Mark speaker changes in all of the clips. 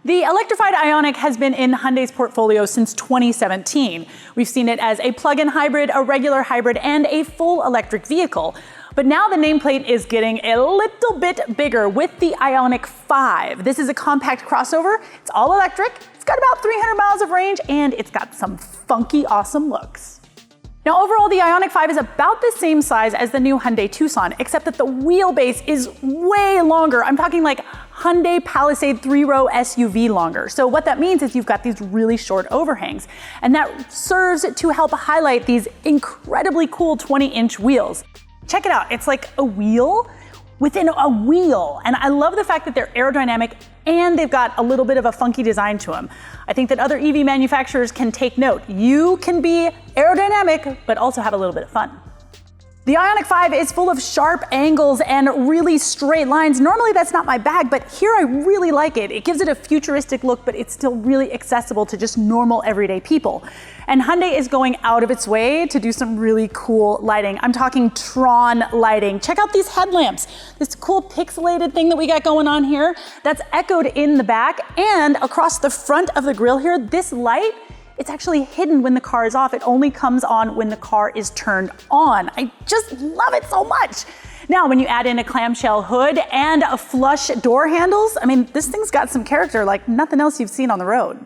Speaker 1: The electrified Ioniq has been in Hyundai's portfolio since 2017. We've seen it as a plug-in hybrid, a regular hybrid, and a full electric vehicle. But now the nameplate is getting a little bit bigger with the Ioniq 5. This is a compact crossover. It's all electric. It's got about 300 miles of range, and it's got some funky, awesome looks. Now overall, the Ioniq 5 is about the same size as the new Hyundai Tucson, except that the wheelbase is way longer. I'm talking like Hyundai Palisade 3-row SUV longer. So what that means is you've got these really short overhangs, and that serves to help highlight these incredibly cool 20-inch wheels. Check it out, it's like a wheel within a wheel. And I love the fact that they're aerodynamic and they've got a little bit of a funky design to them. I think that other EV manufacturers can take note. You can be aerodynamic, but also have a little bit of fun. The Ioniq 5 is full of sharp angles and really straight lines. Normally that's not my bag, but here I really like it. It gives it a futuristic look, but it's still really accessible to just normal everyday people. And Hyundai is going out of its way to do some really cool lighting. I'm talking Tron lighting. Check out these headlamps. This cool pixelated thing that we got going on here, that's echoed in the back and across the front of the grille here. This light, it's actually hidden when the car is off. It only comes on when the car is turned on. I just love it so much. Now, when you add in a clamshell hood and a flush door handles, I mean, this thing's got some character like nothing else you've seen on the road.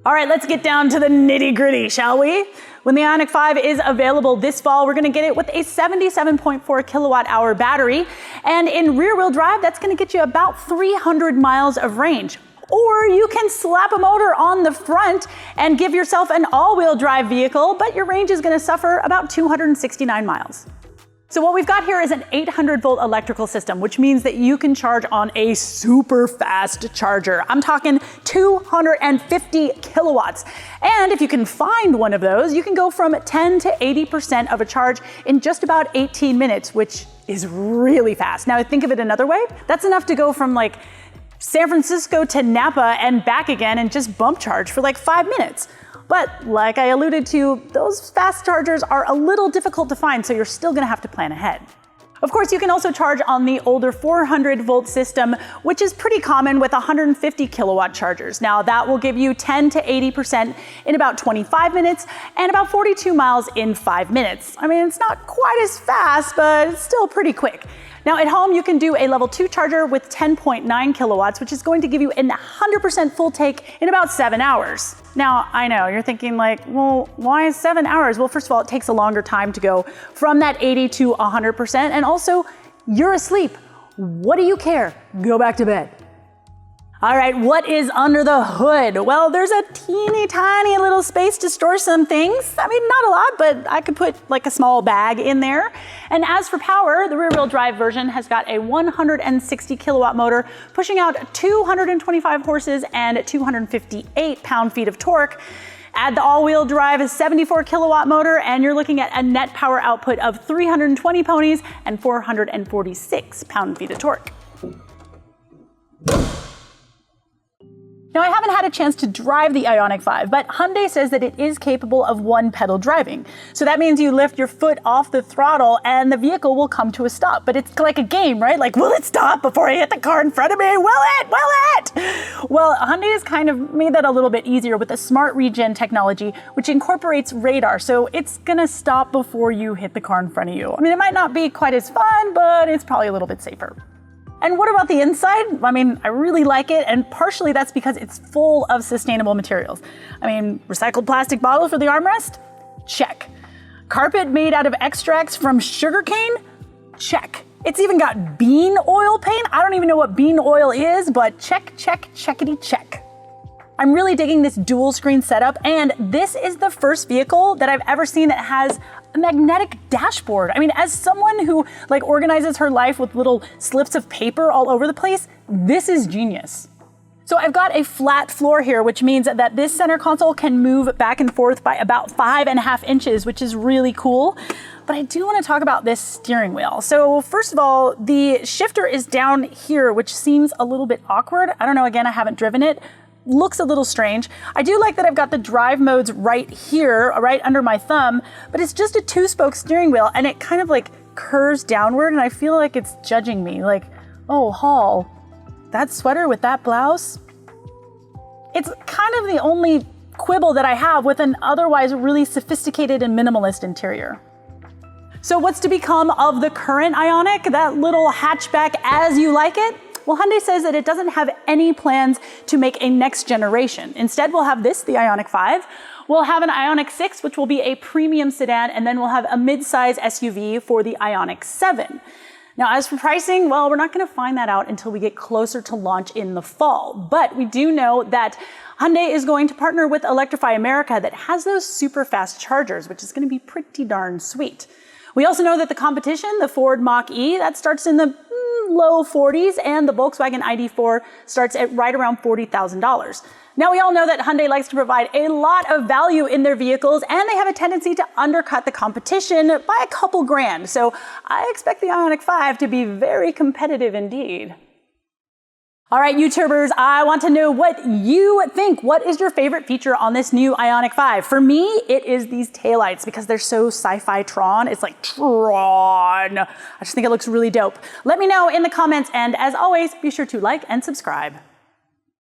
Speaker 1: All right, let's get down to the nitty-gritty, shall we? When the Ioniq 5 is available this fall, we're gonna get it with a 77.4 kilowatt hour battery. And in rear-wheel drive, that's gonna get you about 300 miles of range. Or you can slap a motor on the front and give yourself an all-wheel drive vehicle, but your range is gonna suffer about 269 miles. So what we've got here is an 800-volt electrical system, which means that you can charge on a super fast charger. I'm talking 250 kilowatts. And if you can find one of those, you can go from 10 to 80% of a charge in just about 18 minutes, which is really fast. Now think of it another way. That's enough to go from like San Francisco to Napa and back again and just bump charge for like 5 minutes. But like I alluded to, those fast chargers are a little difficult to find, so you're still gonna have to plan ahead. Of course, you can also charge on the older 400-volt system, which is pretty common with 150 kilowatt chargers. Now that will give you 10 to 80% in about 25 minutes and about 42 miles in 5 minutes. I mean, it's not quite as fast, but it's still pretty quick. Now at home, you can do a level 2 charger with 10.9 kilowatts, which is going to give you a 100% full take in about 7 hours. Now, I know, you're thinking like, well, why 7 hours? Well, first of all, it takes a longer time to go from that 80 to 100%, and also, you're asleep. What do you care? Go back to bed. All right, what is under the hood? Well, there's a teeny tiny little space to store some things. I mean, not a lot, but I could put like a small bag in there. And as for power, the rear-wheel drive version has got a 160 kilowatt motor, pushing out 225 horses and 258 pound-feet of torque. Add the all-wheel drive 74 kilowatt motor, and you're looking at a net power output of 320 ponies and 446 pound-feet of torque. Now, I haven't had a chance to drive the Ioniq 5, but Hyundai says that it is capable of one-pedal driving. So that means you lift your foot off the throttle and the vehicle will come to a stop. But it's like a game, right? Like, will it stop before I hit the car in front of me? Will it? Will it? Well, Hyundai has kind of made that a little bit easier with the Smart Regen technology, which incorporates radar. So it's gonna stop before you hit the car in front of you. I mean, it might not be quite as fun, but it's probably a little bit safer. And what about the inside? I mean, I really like it, and partially that's because it's full of sustainable materials. I mean, recycled plastic bottle for the armrest? Check. Carpet made out of extracts from sugarcane? Check. It's even got bean oil paint. I don't even know what bean oil is, but check, check, checkity check. I'm really digging this dual screen setup, and this is the first vehicle that I've ever seen that has a magnetic dashboard. I mean, as someone who like organizes her life with little slips of paper all over the place, this is genius. So I've got a flat floor here, which means that this center console can move back and forth by about 5.5 inches, which is really cool. But I do want to talk about this steering wheel. So first of all, the shifter is down here, which seems a little bit awkward. I don't know, again, I haven't driven it. Looks a little strange. I do like that I've got the drive modes right here, right under my thumb, but it's just a 2-spoke steering wheel and it kind of like curves downward and I feel like it's judging me like, oh, Hall, that sweater with that blouse, it's kind of the only quibble that I have with an otherwise really sophisticated and minimalist interior. So what's to become of the current Ioniq, that little hatchback as you like it? Well, Hyundai says that it doesn't have any plans to make a next generation. Instead, we'll have this, the Ioniq 5. We'll have an Ioniq 6, which will be a premium sedan, and then we'll have a mid-size SUV for the Ioniq 7. Now, as for pricing, well, we're not going to find that out until we get closer to launch in the fall. But we do know that Hyundai is going to partner with Electrify America that has those super fast chargers, which is going to be pretty darn sweet. We also know that the competition, the Ford Mach-E, that starts in the low 40s, and the Volkswagen ID4 starts at right around $40,000. Now, we all know that Hyundai likes to provide a lot of value in their vehicles, and they have a tendency to undercut the competition by a couple grand. So I expect the Ioniq 5 to be very competitive indeed. All right, YouTubers, I want to know what you think. What is your favorite feature on this new Ioniq 5? For me, it is these taillights because they're so sci-fi Tron. It's like Tron. I just think it looks really dope. Let me know in the comments, and as always, be sure to like and subscribe.